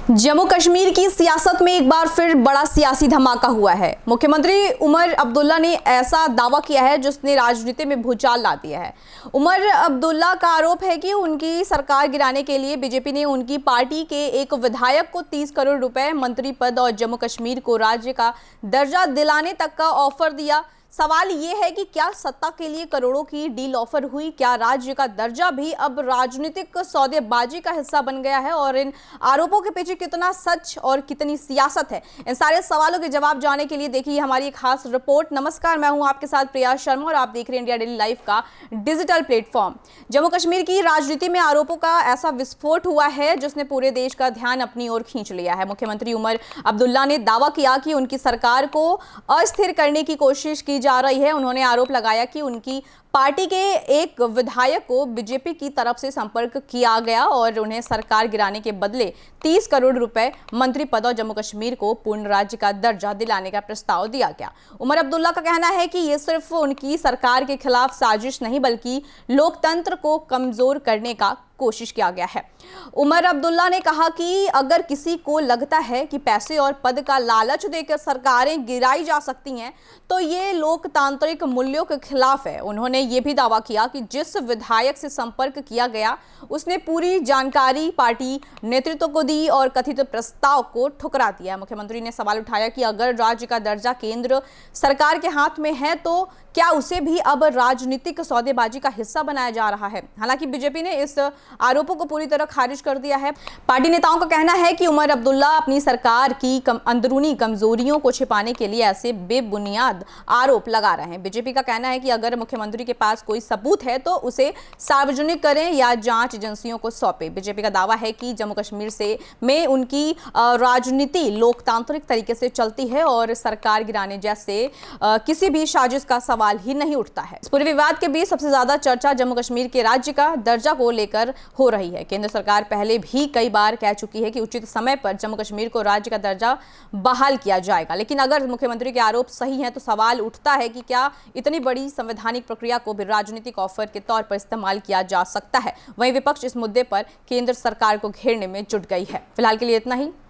जम्मू कश्मीर की सियासत में एक बार फिर बड़ा सियासी धमाका हुआ है। मुख्यमंत्री उमर अब्दुल्ला ने ऐसा दावा किया है जिसने राजनीति में भूचाल ला दिया है। उमर अब्दुल्ला का आरोप है कि उनकी सरकार गिराने के लिए बीजेपी ने उनकी पार्टी के एक विधायक को 30 करोड़ रुपए, मंत्री पद और जम्मू कश्मीर को राज्य का दर्जा दिलाने तक का ऑफर दिया। सवाल ये है कि क्या सत्ता के लिए करोड़ों की डील ऑफर हुई? क्या राज्य का दर्जा भी अब राजनीतिक सौदेबाजी का हिस्सा बन गया है? और इन आरोपों के पीछे कितना सच और कितनी सियासत है, इन सारे सवालों के जवाब जानने के लिए देखिए हमारी एक खास रिपोर्ट। नमस्कार, मैं हूं आपके साथ प्रिया शर्मा और आप देख रहे हैं इंडिया डेली लाइव का डिजिटल प्लेटफॉर्म। जम्मू कश्मीर की राजनीति में आरोपों का ऐसा विस्फोट हुआ है जिसने पूरे देश का ध्यान अपनी ओर खींच लिया है। मुख्यमंत्री उमर अब्दुल्ला ने दावा किया कि उनकी सरकार को अस्थिर करने की कोशिश की जा रही है। उन्होंने आरोप लगाया कि उनकी पार्टी के एक विधायक को बीजेपी की तरफ से संपर्क किया गया और उन्हें सरकार गिराने के बदले 30 करोड़ रुपए, मंत्री पद और जम्मू कश्मीर को पूर्ण राज्य का दर्जा दिलाने का प्रस्ताव दिया गया। उमर अब्दुल्ला का कहना है कि यह सिर्फ उनकी सरकार के खिलाफ साजिश नहीं बल्कि लोकतंत्र को कमजोर करने का कोशिश किया गया है। उमर अब्दुल्ला ने कहा कि अगर किसी को लगता है कि पैसे और पद का लालच देकर सरकारें गिराई जा सकती हैं तो ये लोकतांत्रिक मूल्यों के खिलाफ है। उन्होंने ये भी दावा किया कि जिस विधायक से संपर्क किया गया उसने पूरी जानकारी पार्टी नेतृत्व को दी और कथित प्रस्ताव को ठुकरा दिया। मुख्यमंत्री ने सवाल उठाया कि अगर राज्य का दर्जा केंद्र सरकार के हाथ में है तो क्या उसे भी अब राजनीतिक सौदेबाजी का हिस्सा बनाया जा रहा है? हालांकि बीजेपी ने इस आरोपों को पूरी तरह खारिज कर दिया है। पार्टी नेताओं का कहना है कि उमर अब्दुल्ला अपनी सरकार की अंदरूनी कमजोरियों को छिपाने के लिए ऐसे बेबुनियाद आरोप लगा रहे हैं। बीजेपी का कहना है कि अगर मुख्यमंत्री के पास कोई सबूत है तो उसे सार्वजनिक करें या जांच एजेंसियों को सौंपे। बीजेपी का दावा है कि जम्मू कश्मीर में उनकी राजनीति लोकतांत्रिक तरीके से चलती है और सरकार गिराने जैसे किसी भी साजिश का सवाल ही नहीं उठता है। इस पूरे विवाद के बीच सबसे ज्यादा चर्चा जम्मू कश्मीर के राज्य का दर्जा को लेकर हो रही है। केंद्र सरकार पहले भी कई बार कह चुकी है कि उचित समय पर जम्मू कश्मीर को राज्य का दर्जा बहाल किया जाएगा, लेकिन अगर मुख्यमंत्री के आरोप सही हैं तो सवाल उठता है कि क्या इतनी बड़ी संवैधानिक प्रक्रिया को भी राजनीतिक ऑफर के तौर पर इस्तेमाल किया जा सकता है? वहीं विपक्ष इस मुद्दे पर केंद्र सरकार को घेरने में जुट गई है। फिलहाल के लिए इतना ही।